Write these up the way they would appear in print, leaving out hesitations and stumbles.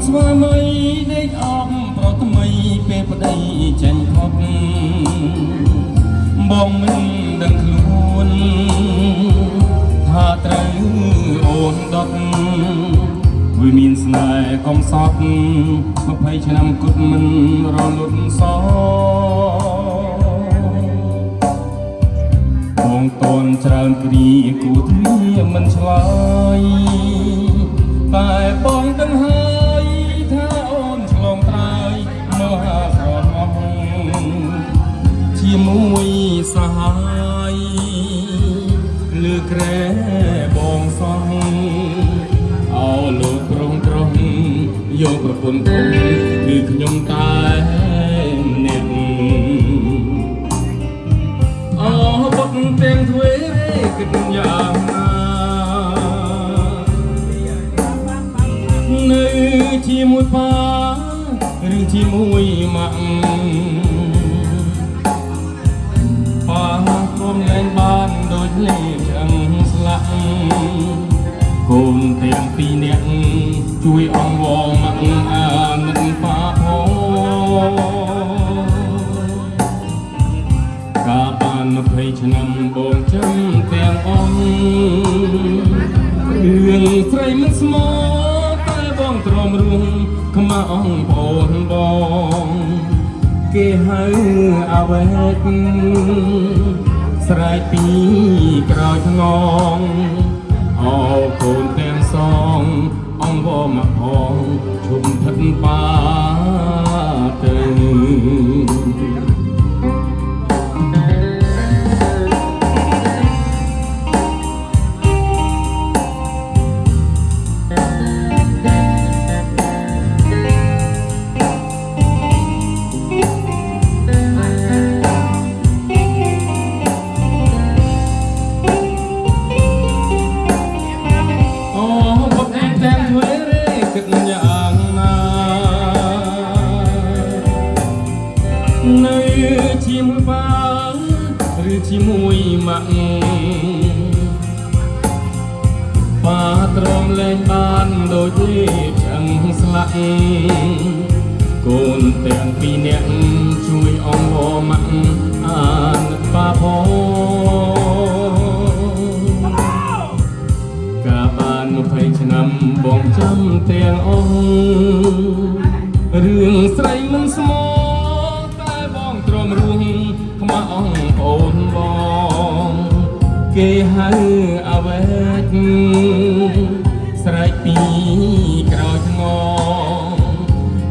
ស្វាមីដេកអមប្រថ្មីពេលប្តីចេញផុតបងមិនដឹងខ្លួនថាត្រូវអូនដប់វាមានស្នេហ៍កំសត់20ឆ្នាំគត់មិនរលត់សបងតូនច្រើនគ្រាគូទ្វាមិនឆ្លើយតែបងដឹងហើយថាអូនឆ្លងត្រើយមកហាស្រមោះជាមួយសហកាយលើក្រែបងសោះអោលោកប្រងត្រង់យកប្រពន្ធខ្ញុំគឺខ្ញុំតែម្នាក់អោបុកទាំងទ្វេគិតយ៉ាងណានៅជាមួយប៉ាឬជាមួយម៉ាក់ប៉ាគុំលែងបានដូចលេខឆ្អឹងស្លាក់កូនទាំងពីរនាក់ជួយអង្វរម៉ាក់អាណិតប៉ាផងកាលបាន20ឆ្នាំបងចាំទាំងអង្គរឿងស្រីមិនស្មោតែបងទ្រាំរួមខ្មាស់អង្គបងបងគេហៅអាវ៉ែកស្រែកពីក្រោយថ្ងងអោកូនទាំងសងអង្គវមកផងជុំផិតបាទៅនៅជាមួយប៉ាឬជាមួយម៉ាក់ប៉ាទ្រាំលែងបានដូចលេខឆ្អឹងស្លាក់កូនទាំងពីរនាក់ជួយអង្វរម៉ាក់អាណិតប៉ាផងកាលបាន20ឆ្នាំបងចាំទាំងអង្គរឿងស្រីមិនស្មោទ្រាំរួមខ្មាស់អង្គអូនបងគេហៅអាវ៉ែកស្រែកពីក្រោយថ្ងង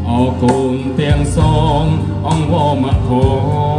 អោកូនទាំងសងអង្គវមកផង